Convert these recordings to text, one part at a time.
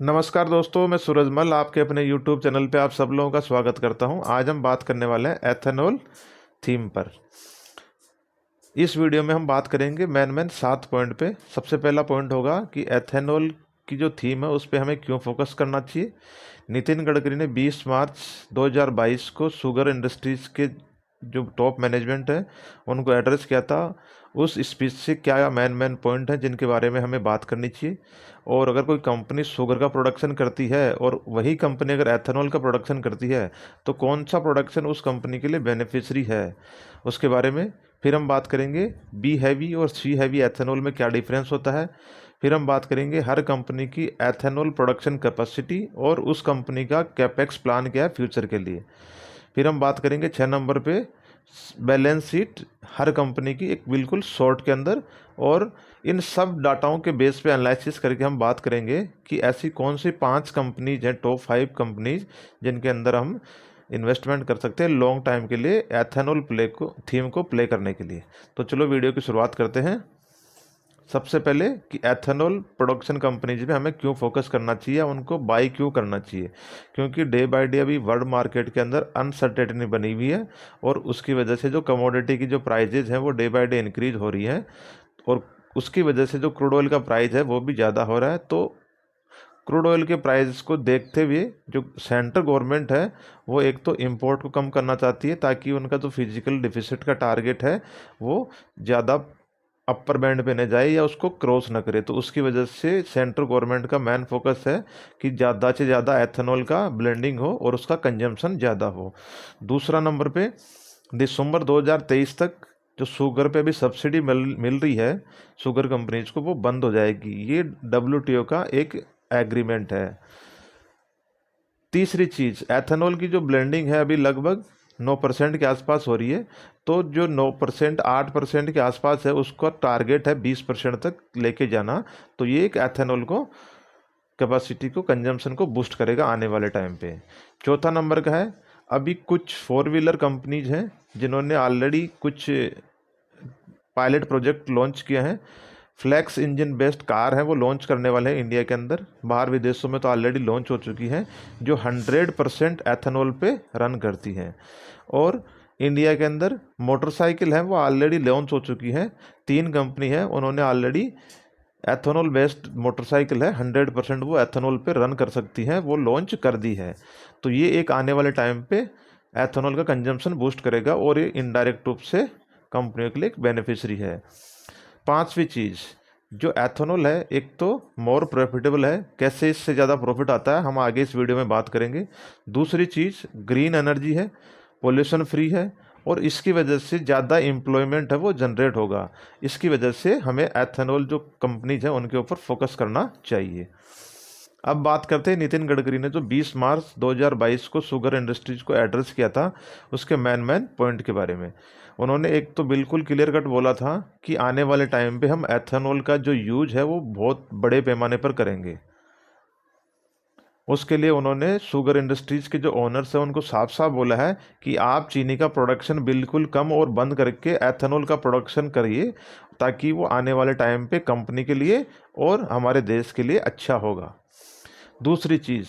नमस्कार दोस्तों, मैं सूरजमल आपके अपने YouTube चैनल पे आप सब लोगों का स्वागत करता हूं। आज हम बात करने वाले हैं एथेनॉल थीम पर। इस वीडियो में हम बात करेंगे मेन 7 पॉइंट पे। सबसे पहला पॉइंट होगा कि एथेनॉल की जो थीम है उस पर हमें क्यों फोकस करना चाहिए। नितिन गडकरी ने 20 मार्च 2022 को शुगर इंडस्ट्रीज के जो टॉप मैनेजमेंट है उनको एड्रेस किया था। उस स्पीच से क्या मेन पॉइंट हैं जिनके बारे में हमें बात करनी चाहिए। और अगर कोई कंपनी शुगर का प्रोडक्शन करती है और वही कंपनी अगर एथेनॉल का प्रोडक्शन करती है तो कौन सा प्रोडक्शन उस कंपनी के लिए बेनिफिशरी है, उसके बारे में। फिर हम बात करेंगे बी हैवी और सी हैवी एथेनॉल में क्या डिफरेंस होता है। फिर हम बात करेंगे हर कंपनी की एथेनॉल प्रोडक्शन कैपेसिटी और उस कंपनी का कैपेक्स प्लान क्या है फ्यूचर के लिए। फिर हम बात करेंगे 6 नंबर पे बैलेंस शीट हर कंपनी की एक बिल्कुल शॉर्ट के अंदर। और इन सब डाटाओं के बेस पे एनालिसिस करके हम बात करेंगे कि ऐसी कौन सी 5 कंपनीज हैं, टॉप 5 कंपनीज, जिनके अंदर हम इन्वेस्टमेंट कर सकते हैं लॉन्ग टाइम के लिए एथेनॉल प्ले को थीम को प्ले करने के लिए। तो चलो वीडियो की शुरुआत करते हैं। सबसे पहले कि एथेनॉल प्रोडक्शन कंपनीज में हमें क्यों फोकस करना चाहिए, उनको बाई क्यों करना चाहिए। क्योंकि डे बाय डे अभी वर्ल्ड मार्केट के अंदर अनसर्टेनिटी बनी हुई है और उसकी वजह से जो कमोडिटी की जो प्राइजेज हैं वो डे बाय डे इंक्रीज हो रही हैं और उसकी वजह से जो क्रूड ऑयल का प्राइस है वो भी ज़्यादा हो रहा है। तो क्रूड ऑयल के प्राइस को देखते हुए जो सेंट्रल गवर्नमेंट है वो एक तो इंपोर्ट को कम करना चाहती है ताकि उनका जो फिजिकल डिफिसिट का टारगेट है वो ज़्यादा अपर बैंड पे न जाए या उसको क्रॉस ना करे। तो उसकी वजह से सेंट्रल गवर्नमेंट का मेन फोकस है कि ज़्यादा से ज़्यादा एथेनॉल का ब्लेंडिंग हो और उसका कंजम्पशन ज़्यादा हो। दूसरा नंबर पे दिसंबर 2023 तक जो शुगर पे भी सब्सिडी मिल रही है शुगर कंपनीज को वो बंद हो जाएगी। ये WTO का एक एग्रीमेंट है। तीसरी चीज़, एथेनॉल की जो ब्लेंडिंग है अभी लगभग 9% के आसपास हो रही है। तो जो 9% 8% के आसपास है उसका टारगेट है 20% तक लेके जाना। तो ये एक एथेनॉल को कैपेसिटी को कंजम्पशन को बूस्ट करेगा आने वाले टाइम पे। चौथा नंबर का है अभी कुछ 4 व्हीलर कंपनीज हैं जिन्होंने ऑलरेडी कुछ पायलट प्रोजेक्ट लॉन्च किए हैं। फ्लैक्स इंजन बेस्ड कार है वो लॉन्च करने वाले हैं इंडिया के अंदर। बाहर विदेशों में तो ऑलरेडी लॉन्च हो चुकी हैं जो 100% एथेनॉल पे रन करती हैं। और इंडिया के अंदर मोटरसाइकिल है वो ऑलरेडी लॉन्च हो चुकी हैं। 3 कंपनी है उन्होंने ऑलरेडी एथेनॉल बेस्ड मोटरसाइकिल है 100% वो एथेनॉल पे रन कर सकती हैं, वो लॉन्च कर दी है। तो ये एक आने वाले टाइम पे एथेनॉल का कंजम्पशन बूस्ट करेगा और ये इनडायरेक्ट रूप से कंपनियों के लिए एक बेनिफिशरी है। पांचवी चीज़, जो एथेनॉल है एक तो मोर प्रॉफिटेबल है, कैसे इससे ज़्यादा प्रॉफिट आता है हम आगे इस वीडियो में बात करेंगे। दूसरी चीज़ ग्रीन एनर्जी है, पोल्यूशन फ्री है और इसकी वजह से ज़्यादा एम्प्लॉयमेंट है वो जनरेट होगा। इसकी वजह से हमें एथेनॉल जो कंपनीज हैं उनके ऊपर फोकस करना चाहिए। अब बात करते हैं नितिन गडकरी ने जो 20 मार्च 2022 को शुगर इंडस्ट्रीज को एड्रेस किया था उसके मेन पॉइंट के बारे में। उन्होंने एक तो बिल्कुल क्लियर कट बोला था कि आने वाले टाइम पे हम एथेनॉल का जो यूज है वो बहुत बड़े पैमाने पर करेंगे। उसके लिए उन्होंने शुगर इंडस्ट्रीज के जो ओनर्स हैं उनको साफ साफ बोला है कि आप चीनी का प्रोडक्शन बिल्कुल कम और बंद करके एथेनॉल का प्रोडक्शन करिए ताकि वो आने वाले टाइम पे कंपनी के लिए और हमारे देश के लिए अच्छा होगा। दूसरी चीज़,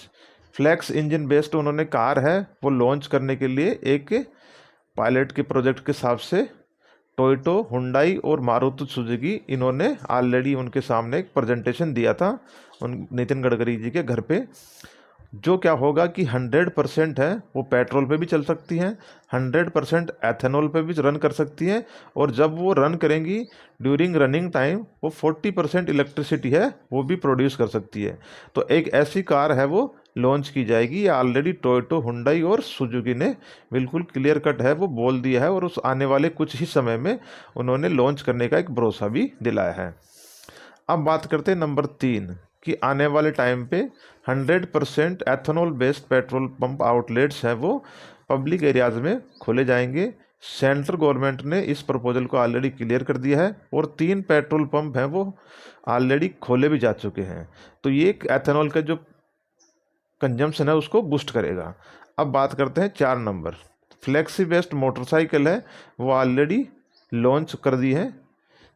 फ्लैक्स इंजन बेस्ड उन्होंने कार है वो लॉन्च करने के लिए एक पायलट के प्रोजेक्ट के हिसाब से टोयोटो, हुंडई और मारुति सुजुकी इन्होंने ऑलरेडी उनके सामने एक प्रेजेंटेशन दिया था उन नितिन गडकरी जी के घर पे। जो क्या होगा कि 100% है वो पेट्रोल पे भी चल सकती हैं, 100% एथेनॉल पे भी रन कर सकती हैं और जब वो रन करेंगी ड्यूरिंग रनिंग टाइम वो 40% इलेक्ट्रिसिटी है वो भी प्रोड्यूस कर सकती है। तो एक ऐसी कार है वो लॉन्च की जाएगी। ये ऑलरेडी टोयोटो, हुंडई और सुजुकी ने बिल्कुल क्लियर कट है वो बोल दिया है और उस आने वाले कुछ ही समय में उन्होंने लॉन्च करने का एक भरोसा भी दिलाया है। अब बात करते हैं नंबर 3 कि आने वाले टाइम पे 100% ethanol based petrol pump outlets हैं वो पब्लिक एरियाज़ में खोले जाएंगे। सेंट्रल गवर्नमेंट ने इस प्रपोजल को ऑलरेडी क्लियर कर दिया है और 3 पेट्रोल पंप हैं वो ऑलरेडी खोले भी जा चुके हैं। तो ये एक एथेनॉल का जो कंजम्पशन है उसको बूस्ट करेगा। अब बात करते हैं 4 नंबर, फ्लेक्सी बेस्ड मोटरसाइकिल है वो ऑलरेडी लॉन्च कर दी है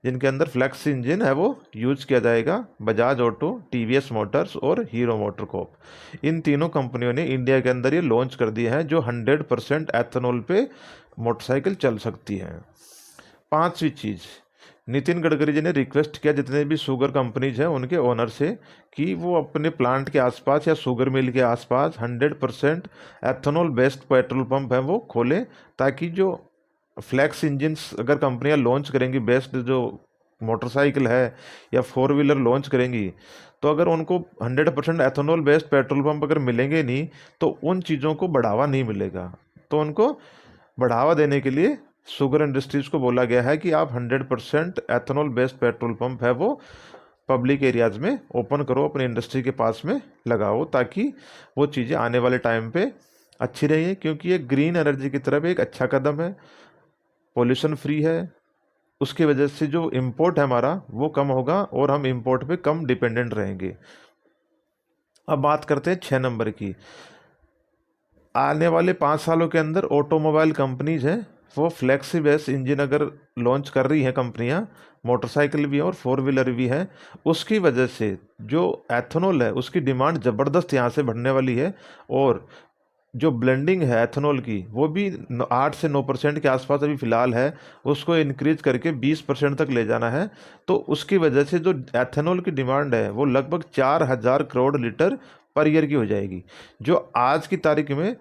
जिनके अंदर फ्लेक्स इंजन है वो यूज किया जाएगा। बजाज ऑटो, टीवीएस मोटर्स और हीरो मोटरकॉर्प, इन तीनों कंपनियों ने इंडिया के अंदर ये लॉन्च कर दिया है जो 100% एथेनॉल पे मोटरसाइकिल चल सकती हैं। पांचवी चीज़, नितिन गडकरी जी ने रिक्वेस्ट किया जितने भी शुगर कंपनीज हैं उनके ओनर से कि वो अपने प्लांट के आसपास या शुगर मिल के आसपास 100% एथेनॉल बेस्ड पेट्रोल पंप है वो खोलें, ताकि जो फ्लैक्स इंजन्स अगर कंपनियां लॉन्च करेंगी, बेस्ड जो मोटरसाइकिल है या फोर व्हीलर लॉन्च करेंगी, तो अगर उनको 100% एथेनॉल बेस्ड पेट्रोल पंप अगर मिलेंगे नहीं तो उन चीज़ों को बढ़ावा नहीं मिलेगा। तो उनको बढ़ावा देने के लिए शुगर इंडस्ट्रीज को बोला गया है कि आप 100% एथेनॉल बेस्ड पेट्रोल पंप है वो पब्लिक एरियाज में ओपन करो, अपनी इंडस्ट्री के पास में लगाओ, ताकि वो चीज़ें आने वाले टाइम पे अच्छी रही, क्योंकि ये ग्रीन एनर्जी की तरफ एक अच्छा कदम है, पोल्यूशन फ्री है। उसकी वजह से जो इम्पोर्ट है हमारा वो कम होगा और हम इम्पोर्ट पे कम डिपेंडेंट रहेंगे। अब बात करते हैं 6 नंबर की। आने वाले 5 सालों के अंदर ऑटोमोबाइल कंपनीज हैं वो फ्लेक्सी बेस इंजन अगर लॉन्च कर रही हैं कंपनियां, मोटरसाइकिल भी हैं और फोर व्हीलर भी हैं, उसकी वजह से जो एथेनॉल है उसकी डिमांड ज़बरदस्त यहाँ से बढ़ने वाली है। और जो ब्लेंडिंग है एथेनॉल की वो भी 8 से 9% के आसपास अभी फ़िलहाल है, उसको इंक्रीज करके 20% तक ले जाना है। तो उसकी वजह से जो एथेनॉल की डिमांड है वो लगभग 4000 करोड़ लीटर पर ईयर की हो जाएगी, जो आज की तारीख में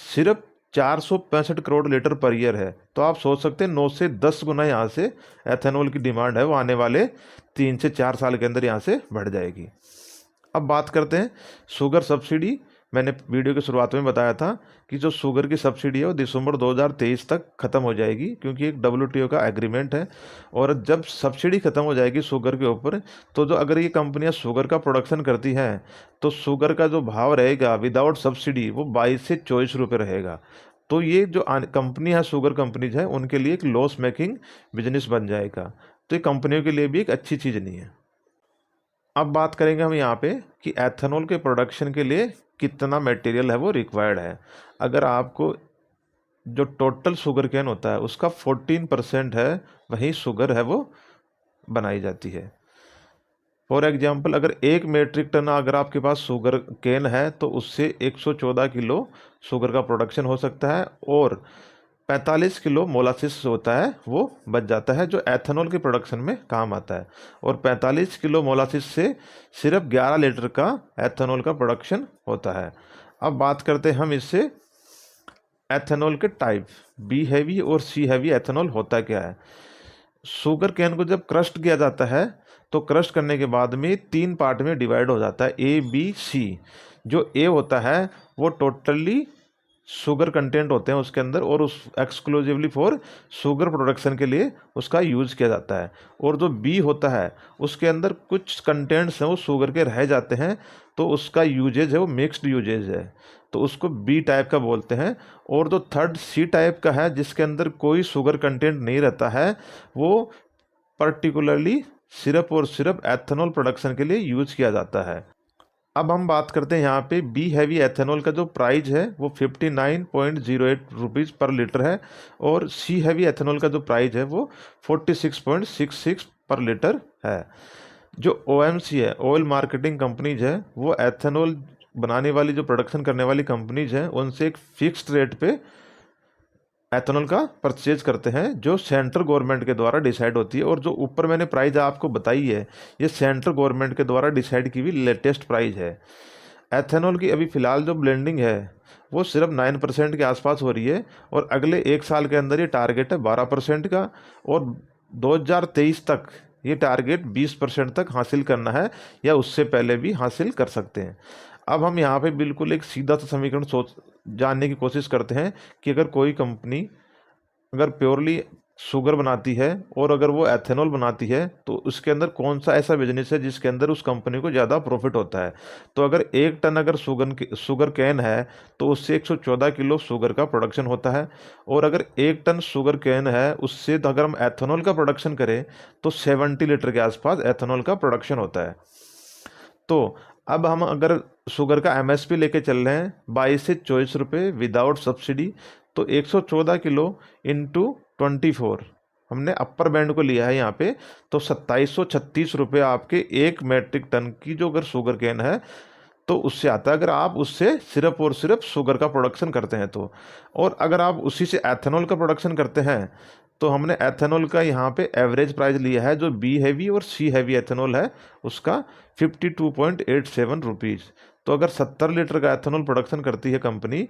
सिर्फ 465 करोड़ लीटर पर ईयर है। तो आप सोच सकते हैं 9 से 10 गुना यहाँ से एथेनॉल की डिमांड है वो आने वाले 3 से 4 साल के अंदर यहाँ से बढ़ जाएगी। अब बात करते हैं शुगर सब्सिडी। मैंने वीडियो की शुरुआत में बताया था कि जो शुगर की सब्सिडी है वो दिसंबर 2023 तक ख़त्म हो जाएगी, क्योंकि एक WTO का एग्रीमेंट है। और जब सब्सिडी ख़त्म हो जाएगी शुगर के ऊपर, तो जो अगर ये कंपनियां शुगर का प्रोडक्शन करती हैं तो शुगर का जो भाव रहेगा विदाउट सब्सिडी वो 22 से 24 रुपये रहेगा। तो ये जो कंपनी है, शुगर कंपनीज है, उनके लिए एक लॉस मेकिंग बिजनेस बन जाएगा। तो ये कंपनियों के लिए भी एक अच्छी चीज़ नहीं है। अब बात करेंगे हम यहाँ पे कि एथेनॉल के प्रोडक्शन के लिए कितना मटेरियल है वो रिक्वायर्ड है। अगर आपको जो टोटल शुगर केन होता है उसका 14% है वही शुगर है वो बनाई जाती है। फॉर एग्जांपल, अगर 1 मेट्रिक टन अगर आपके पास शुगर केन है तो उससे 114 किलो शुगर का प्रोडक्शन हो सकता है, और 45 किलो मोलासिस होता है वो बच जाता है, जो एथेनॉल के प्रोडक्शन में काम आता है। और 45 किलो मोलासिस से सिर्फ 11 लीटर का एथेनॉल का प्रोडक्शन होता है। अब बात करते हैं हम इससे एथेनॉल के टाइप, बी हैवी और सी हैवी एथेनॉल होता क्या है। शुगर केन को जब क्रस्ट किया जाता है तो क्रस्ट करने के बाद में 3 पार्ट में डिवाइड हो जाता है, ए बी सी। जो ए होता है वो टोटली शुगर कंटेंट होते हैं उसके अंदर, और उस एक्सक्लूसिवली फॉर शुगर प्रोडक्शन के लिए उसका यूज़ किया जाता है। और जो बी होता है उसके अंदर कुछ कंटेंट्स हैं वो शुगर के रह जाते हैं, तो उसका यूजेज है वो मिक्स्ड यूजेज है, तो उसको बी टाइप का बोलते हैं। और जो थर्ड सी टाइप का है जिसके अंदर कोई शुगर कंटेंट नहीं रहता है, वो पर्टिकुलरली सिर्फ और सिर्फ एथेनॉल प्रोडक्शन के लिए यूज किया जाता है। अब हम बात करते हैं यहाँ पे बी हैवी एथेनॉल का जो प्राइस है वो 59.08 रुपीज़ पर लीटर है, और सी हैवी एथेनॉल का जो प्राइस है वो 46.66 पर लीटर है। जो OMC है, ऑयल मार्केटिंग कंपनीज है, वो एथेनॉल बनाने वाली जो प्रोडक्शन करने वाली कंपनीज हैं उनसे एक फिक्स्ड रेट पे एथेनॉल का परचेज करते हैं, जो सेंट्रल गवर्नमेंट के द्वारा डिसाइड होती है। और जो ऊपर मैंने प्राइस आपको बताई है ये सेंट्रल गवर्नमेंट के द्वारा डिसाइड की हुई लेटेस्ट प्राइस है। एथेनॉल की अभी फ़िलहाल जो ब्लेंडिंग है वो सिर्फ 9% के आसपास हो रही है, और अगले 1 साल के अंदर ये टारगेट है 12% का, और 2023 तक ये टारगेट 20% तक हासिल करना है, या उससे पहले भी हासिल कर सकते हैं। अब हम यहाँ पे बिल्कुल एक सीधा सा समीकरण सोच जानने की कोशिश करते हैं कि अगर कोई कंपनी अगर प्योरली शुगर बनाती है और अगर वो एथेनॉल बनाती है तो उसके अंदर कौन सा ऐसा बिजनेस है जिसके अंदर उस कंपनी को ज़्यादा प्रॉफिट होता है। तो अगर 1 टन अगर शुगर कैन है तो उससे 114 किलो शुगर का प्रोडक्शन होता है, और अगर 1 टन शुगर कैन है उससे तो अगर हम एथेनॉल का प्रोडक्शन करें तो 70 लीटर के आसपास एथेनॉल का प्रोडक्शन होता है। तो अब हम अगर शुगर का MSP लेके चल रहे हैं 22 से 24 रुपये विदाउट सब्सिडी, तो 114 किलो इंटू 24 हमने अपर बैंड को लिया है यहाँ पे, तो 2736 रुपये आपके 1 मेट्रिक टन की जो अगर शुगर केन है तो उससे आता है, अगर आप उससे सिर्फ और सिर्फ शुगर का प्रोडक्शन करते हैं तो। और अगर आप उसी से एथेनॉल का प्रोडक्शन करते हैं तो हमने एथेनॉल का यहाँ पे एवरेज प्राइस लिया है, जो बी हैवी और सी हैवी एथेनॉल है उसका 52.87 रुपीज़। तो अगर 70 लीटर का एथेनॉल प्रोडक्शन करती है कंपनी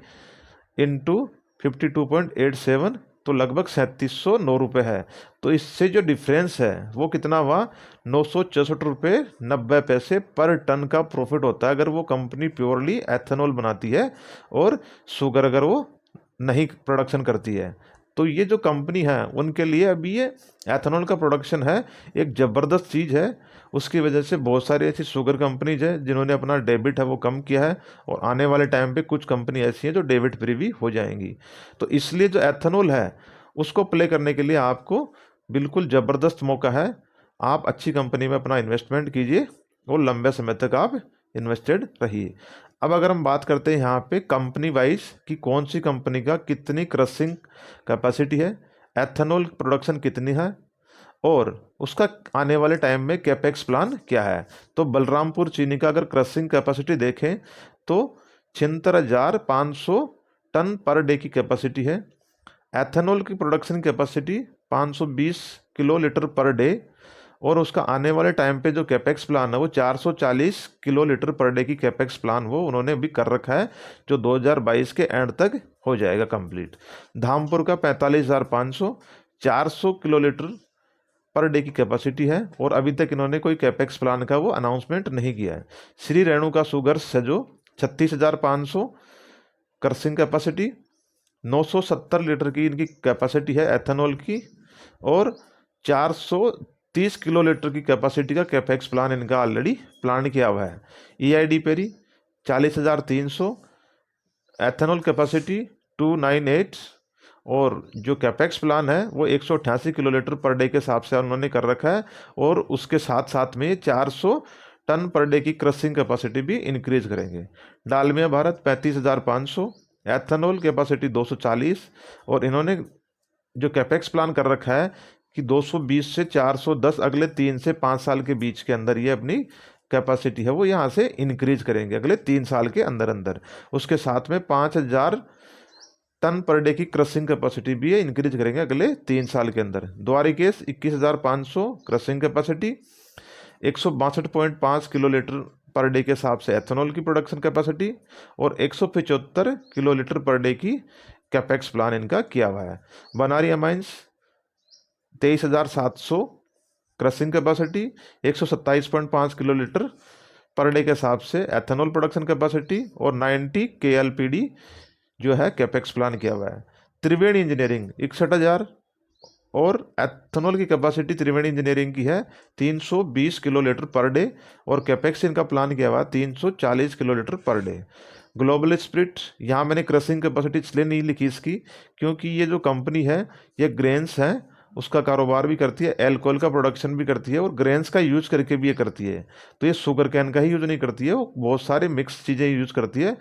इंटू 52.87, तो लगभग 3709 है। तो इससे जो डिफरेंस है वो कितना हुआ, 964 रुपये 90 पैसे पर टन का प्रॉफिट होता है अगर वो कंपनी प्योरली एथेनॉल बनाती है और शुगर अगर वो नहीं प्रोडक्शन करती है। तो ये जो कंपनी है उनके लिए अभी ये एथेनॉल का प्रोडक्शन है एक ज़बरदस्त चीज़ है। उसकी वजह से बहुत सारी ऐसी शुगर कंपनीज है जिन्होंने अपना डेबिट है वो कम किया है, और आने वाले टाइम पे कुछ कंपनी ऐसी हैं जो डेबिट फ्री भी हो जाएंगी। तो इसलिए जो एथेनॉल है उसको प्ले करने के लिए आपको बिल्कुल ज़बरदस्त मौका है। आप अच्छी कंपनी में अपना इन्वेस्टमेंट कीजिए और लंबे समय तक आप इन्वेस्टेड रहिए। अब अगर हम बात करते हैं यहाँ पे कंपनी वाइज कि कौन सी कंपनी का कितनी क्रशिंग कैपेसिटी है, एथेनॉल प्रोडक्शन कितनी है, और उसका आने वाले टाइम में कैपेक्स प्लान क्या है। तो बलरामपुर चीनी का अगर क्रशिंग कैपेसिटी देखें तो 76,500 टन पर डे की कैपेसिटी है। एथेनॉल की production capacity 520 kilo litre per day, और उसका आने वाले टाइम पे जो कैपेक्स प्लान है वो 440 किलो लीटर पर डे की कैपेक्स प्लान वो उन्होंने अभी कर रखा है, जो 2022 के एंड तक हो जाएगा कंप्लीट। धामपुर का 45,500 400 किलो लीटर पर डे की कैपेसिटी है, और अभी तक इन्होंने कोई कैपेक्स प्लान का वो अनाउंसमेंट नहीं किया है। श्री रेणुका शुगर्स है जो 36,500 क्रशिंग कैपेसिटी, 970 लीटर की इनकी कैपेसिटी है एथेनॉल की, और 430 किलो लीटर की कैपेसिटी का कैपेक्स प्लान इनका ऑलरेडी प्लान किया हुआ है। EID पेरी 40,300, एथेनॉल कैपेसिटी 298, और जो कैपेक्स प्लान है वो 188 किलो लीटर पर डे के हिसाब से उन्होंने कर रखा है, और उसके साथ साथ में 400 टन पर डे की क्रशिंग कैपेसिटी भी इंक्रीज करेंगे। डालमिया भारत 35,500, एथेनॉल कैपेसिटी 240, और इन्होंने जो कैपेक्स प्लान कर रखा है कि 220 से 410 अगले 3 से 5 साल के बीच के अंदर ये अपनी कैपेसिटी है वो यहाँ से इंक्रीज करेंगे अगले 3 साल के अंदर अंदर। उसके साथ में 5,000 टन पर डे की क्रशिंग कैपेसिटी भी है इंक्रीज करेंगे अगले 3 साल के अंदर। Dwarikesh 21,500 crushing capacity, 162.5 kilo litre per day के हिसाब से एथेनॉल की प्रोडक्शन कैपेसिटी, और 175 किलो लीटर पर डे की कैपेक्स प्लान इनका किया हुआ है। Banari Amman 23,700 crushing capacity, 127.5 kilo litre per day के हिसाब से एथेनॉल प्रोडक्शन कैपेसिटी, और 90 KLPD जो है कैपेक्स प्लान किया हुआ है। त्रिवेणी इंजीनियरिंग 61,000, और एथेनॉल की कैपेसिटी त्रिवेणी इंजीनियरिंग की है 320 किलो लीटर पर डे, और कैपेक्स इनका प्लान किया हुआ 340 kilo litre per day. Global spirit, यहाँ मैंने क्रशिंग कैपेसिटी इसलिए नहीं लिखी इसकी क्योंकि ये जो कंपनी है ये ग्रेन्स है उसका कारोबार भी करती है, एल्कोहल का प्रोडक्शन भी करती है, और ग्रेन्स का यूज करके भी ये करती है। तो ये शुगर कैन का ही यूज नहीं करती है, वो बहुत सारे मिक्स चीज़ें यूज करती है।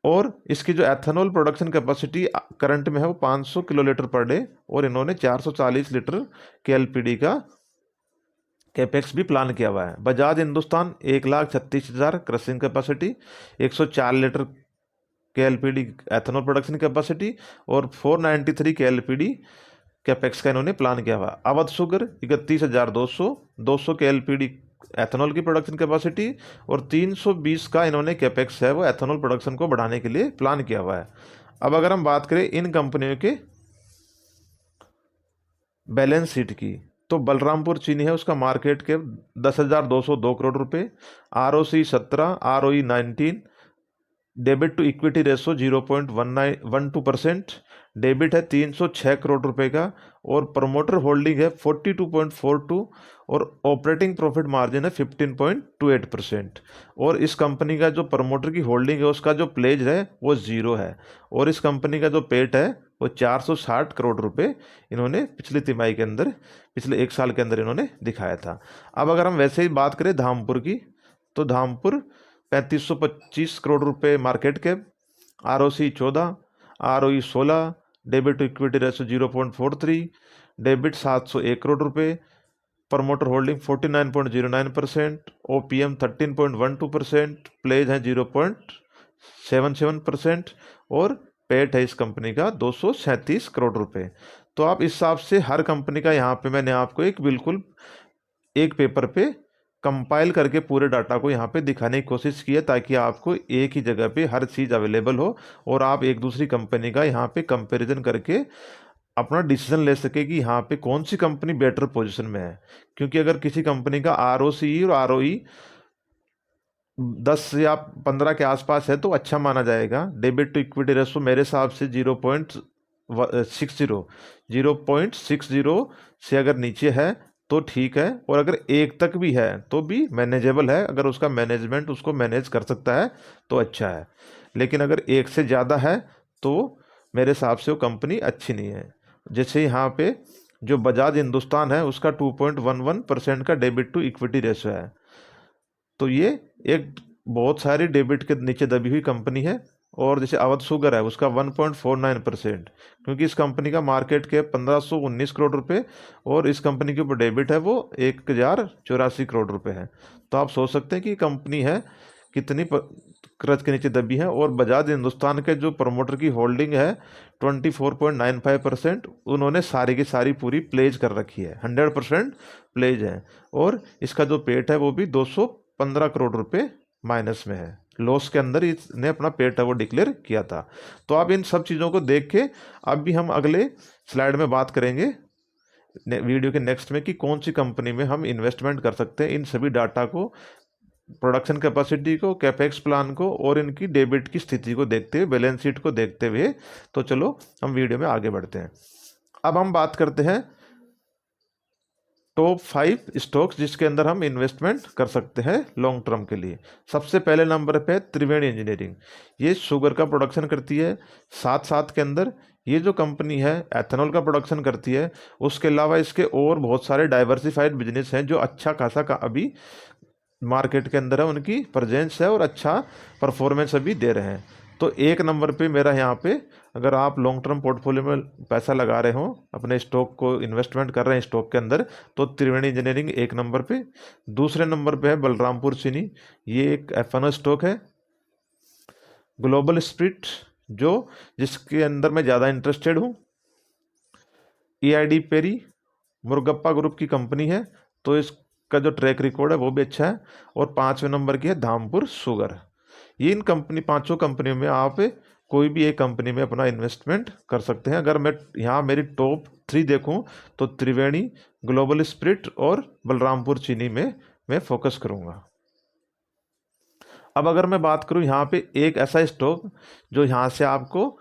और इसकी जो एथेनॉल प्रोडक्शन कैपेसिटी करंट में है वो 500 किलो लीटर पर डे, और इन्होंने 440 लीटर KLPD का कैपेक्स भी प्लान किया हुआ है। Bajaj Hindustan 1,36,000 crushing capacity, 104 litre KLPD ethanol production capacity, और 493 KLPD कैपेक्स का इन्होंने प्लान किया हुआ। अवध शुगर 31,200, 200 KLPD एथेनॉल की प्रोडक्शन कैपेसिटी, और 320 का इन्होंने कैपेक्स है वो एथेनॉल प्रोडक्शन को बढ़ाने के लिए प्लान किया हुआ है। अब अगर हम बात करें इन कंपनियों के बैलेंस शीट की, तो बलरामपुर चीनी है उसका मार्केट कैप 10,202 करोड़ रुपए, ROC 17, ROE 19, debit to equity ratio 0.12%, debit है 306 करोड़ रुपए का, और प्रमोटर होल्डिंग है 42.42, और ऑपरेटिंग प्रॉफिट मार्जिन है 15.28%। और इस कंपनी का जो प्रमोटर की होल्डिंग है उसका जो प्लेज है वो 0 है, और इस कंपनी का जो पेट है वो 460 करोड़ रुपए इन्होंने पिछली तिमाही के अंदर, पिछले 1 साल के अंदर इन्होंने दिखाया था। अब अगर हम वैसे ही बात करें धामपुर की, तो धामपुर 3,525 करोड़ रुपए market cap, ROC 14, ROE 16, debit to equity ratio 0.43, debit 701 crore रुपए, प्रमोटर होल्डिंग 49.09%, ओपीएम 13.12%, प्लेज है 0.77% और पेट है इस कंपनी का 237 करोड़ रुपए। तो आप इस हिसाब से हर कंपनी का यहाँ पे मैंने आपको एक बिल्कुल एक पेपर पे कंपाइल करके पूरे डाटा को यहाँ पे दिखाने की कोशिश की है, ताकि आपको एक ही जगह पे हर चीज़ अवेलेबल हो और आप एक दूसरी कंपनी का यहाँ पे कंपैरिजन करके अपना डिसीजन ले सके कि यहाँ पे कौन सी कंपनी बेटर पोजीशन में है। क्योंकि अगर किसी कंपनी का ROCE और ROE 10 या 15 के आसपास है तो अच्छा माना जाएगा। डेबिट टू इक्विटी रेशो मेरे हिसाब से 0.60 से अगर नीचे है तो ठीक है, और अगर 1 तक भी है तो भी मैनेजेबल है, अगर उसका मैनेजमेंट उसको मैनेज कर सकता है तो अच्छा है। लेकिन अगर 1 से ज़्यादा है तो मेरे हिसाब से वो कंपनी अच्छी नहीं है। जैसे यहाँ पे जो बजाज हिंदुस्तान है उसका 2.11% का डेबिट टू इक्विटी रेशो है, तो ये एक बहुत सारी डेबिट के नीचे दबी हुई कंपनी है। और जैसे अवध शुगर है उसका 1.49%, क्योंकि इस कंपनी का मार्केट कैप 1519 करोड़ रुपए और इस कंपनी के ऊपर डेबिट है वो 1084 करोड़ रुपए है। तो आप सोच सकते हैं कि कंपनी है कितनी कर्ज के नीचे दबी है। और बजाज हिंदुस्तान के जो प्रमोटर की होल्डिंग है 24.95%, उन्होंने सारी की सारी पूरी प्लेज कर रखी है, 100% प्लेज है। और इसका जो पेट है वो भी 215 करोड़ रुपए माइनस में है, लॉस के अंदर इसने अपना पेट है वो डिक्लेयर किया था। तो आप इन सब चीज़ों को देख के अब भी हम अगले स्लाइड में बात करेंगे वीडियो के नेक्स्ट में कि कौन सी कंपनी में हम इन्वेस्टमेंट कर सकते हैं, इन सभी डाटा को, प्रोडक्शन कैपेसिटी को, कैपेक्स प्लान को और इनकी डेबिट की स्थिति को देखते हुए, बैलेंस शीट को देखते हुए। तो चलो हम वीडियो में आगे बढ़ते हैं। अब हम बात करते हैं टॉप 5 स्टॉक्स जिसके अंदर हम इन्वेस्टमेंट कर सकते हैं लॉन्ग टर्म के लिए। सबसे पहले नंबर पे है त्रिवेणी इंजीनियरिंग। ये शुगर का प्रोडक्शन करती है, साथ साथ के अंदर ये जो कंपनी है एथेनॉल का प्रोडक्शन करती है। उसके अलावा इसके और बहुत सारे डाइवर्सिफाइड बिजनेस हैं जो अच्छा खासा का अभी मार्केट के अंदर है, उनकी प्रेजेंस है और अच्छा परफॉर्मेंस अभी दे रहे हैं। तो एक नंबर पे मेरा यहाँ पे, अगर आप लॉन्ग टर्म पोर्टफोलियो में पैसा लगा रहे हो, अपने स्टॉक को इन्वेस्टमेंट कर रहे हैं स्टॉक के अंदर, तो त्रिवेणी इंजीनियरिंग एक नंबर पे। दूसरे नंबर पे है बलरामपुर चीनी, ये एक F&O स्टॉक है। ग्लोबल स्प्रिट जो जिसके अंदर मैं ज़्यादा इंटरेस्टेड हूँ। EID पेरी मुरगप्पा ग्रुप की कंपनी है, तो इसका जो ट्रैक रिकॉर्ड है वो भी अच्छा है। और 5वें नंबर की है धामपुर शुगर। ये इन कंपनी, पांचों कंपनियों में आप कोई भी एक कंपनी में अपना इन्वेस्टमेंट कर सकते हैं। अगर मैं यहाँ मेरी टॉप 3 देखूँ तो त्रिवेणी, ग्लोबल स्प्रिट और बलरामपुर चीनी में मैं फोकस करूँगा। अब अगर मैं बात करूँ यहाँ पे एक ऐसा स्टॉक जो यहाँ से आपको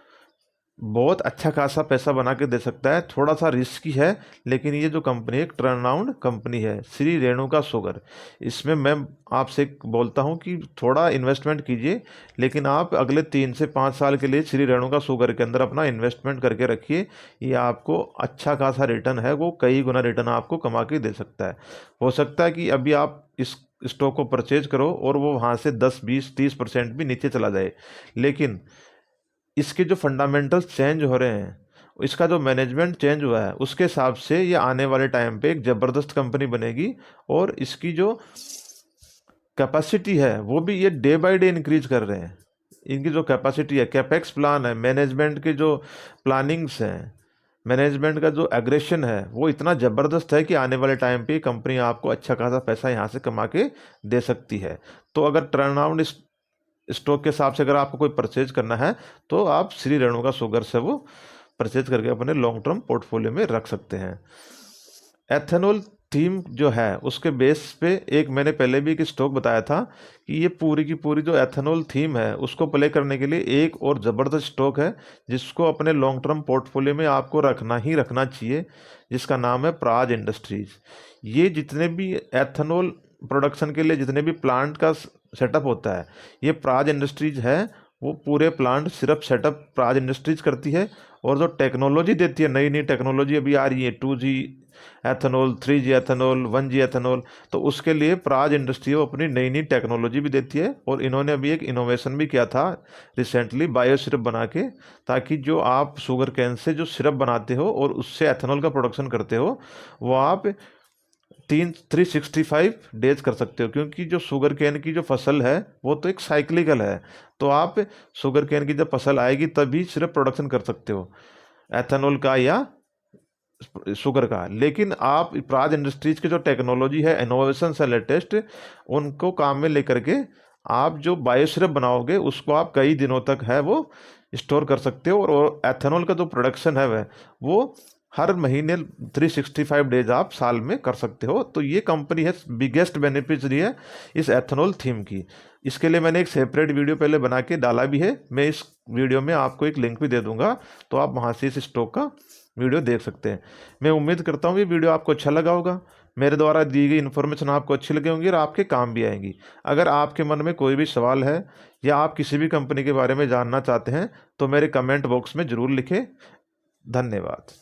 बहुत अच्छा खासा पैसा बना के दे सकता है, थोड़ा सा रिस्की है, लेकिन ये जो कंपनी है एक टर्नअराउंड कंपनी है, श्री रेणुका शुगर। इसमें मैं आपसे बोलता हूँ कि थोड़ा इन्वेस्टमेंट कीजिए, लेकिन आप अगले 3 से 5 साल के लिए श्री रेणुका शुगर के अंदर अपना इन्वेस्टमेंट करके रखिए। ये आपको अच्छा खासा रिटर्न है, वो कई गुना रिटर्न आपको कमा के दे सकता है। हो सकता है कि अभी आप इस स्टॉक को परचेज करो और वो वहाँ से 10, 20, 30% भी नीचे चला जाए, लेकिन इसके जो फंडामेंटल्स चेंज हो रहे हैं, इसका जो मैनेजमेंट चेंज हुआ है, उसके हिसाब से ये आने वाले टाइम पे एक ज़बरदस्त कंपनी बनेगी। और इसकी जो कैपेसिटी है वो भी ये डे बाय डे इंक्रीज कर रहे हैं। इनकी जो कैपेसिटी है, कैपेक्स प्लान है, मैनेजमेंट के जो प्लानिंग्स हैं, मैनेजमेंट का जो एग्रेशन है वो इतना ज़बरदस्त है कि आने वाले टाइम पे कंपनी आपको अच्छा खासा पैसा यहाँ से कमा के दे सकती है। तो अगर टर्न अराउंड स्टॉक के हिसाब से अगर आपको कोई परचेज करना है तो आप श्री रेणुका शुगर से वो परचेज करके अपने लॉन्ग टर्म पोर्टफोलियो में रख सकते हैं। एथेनॉल थीम जो है उसके बेस पे एक मैंने पहले भी एक स्टॉक बताया था कि ये पूरी की पूरी जो एथेनॉल थीम है उसको प्ले करने के लिए एक और ज़बरदस्त स्टॉक है जिसको अपने लॉन्ग टर्म पोर्टफोलियो में आपको रखना ही रखना चाहिए, जिसका नाम है प्राज इंडस्ट्रीज। ये जितने भी एथेनॉल प्रोडक्शन के लिए जितने भी प्लांट का सेटअप होता है, ये प्राज इंडस्ट्रीज है, वो पूरे प्लांट सिर्फ सेटअप प्राज इंडस्ट्रीज करती है और जो टेक्नोलॉजी देती है, नई नई टेक्नोलॉजी अभी आ रही है, 2G ethanol, 3G ethanol, 1G ethanol, तो उसके लिए प्राज इंडस्ट्री वो अपनी नई नई टेक्नोलॉजी भी देती है। और इन्होंने अभी एक इनोवेशन भी किया था रिसेंटली, बायो सिरप बना के, ताकि जो आप शुगर कैन से जो सिरप बनाते हो और उससे एथेनॉल का प्रोडक्शन करते हो, वो आप 365 डेज कर सकते हो। क्योंकि जो शुगर केन की जो फसल है वो तो एक साइक्लिकल है, तो आप शुगर केन की जब फसल आएगी तभी सिर्फ प्रोडक्शन कर सकते हो एथेनॉल का या शुगर का। लेकिन आप प्राज इंडस्ट्रीज की जो टेक्नोलॉजी है, इनोवेशन है लेटेस्ट, उनको काम में लेकर के आप जो बायो सिरप बनाओगे उसको आप कई दिनों तक है वो स्टोर कर सकते हो। और एथेनॉल का जो प्रोडक्शन है वह वो हर महीने 365 डेज आप साल में कर सकते हो। तो ये कंपनी है बिगेस्ट बेनिफिशियरी है इस एथेनॉल थीम की। इसके लिए मैंने एक सेपरेट वीडियो पहले बना के डाला भी है, मैं इस वीडियो में आपको एक लिंक भी दे दूंगा, तो आप वहाँ से इस स्टॉक का वीडियो देख सकते हैं। मैं उम्मीद करता हूँ ये वीडियो आपको अच्छा लगा होगा, मेरे द्वारा दी गई इन्फॉर्मेशन आपको अच्छी लगी होंगी और आपके काम भी आएंगी। अगर आपके मन में कोई भी सवाल है या आप किसी भी कंपनी के बारे में जानना चाहते हैं तो मेरे कमेंट बॉक्स में ज़रूर लिखें। धन्यवाद।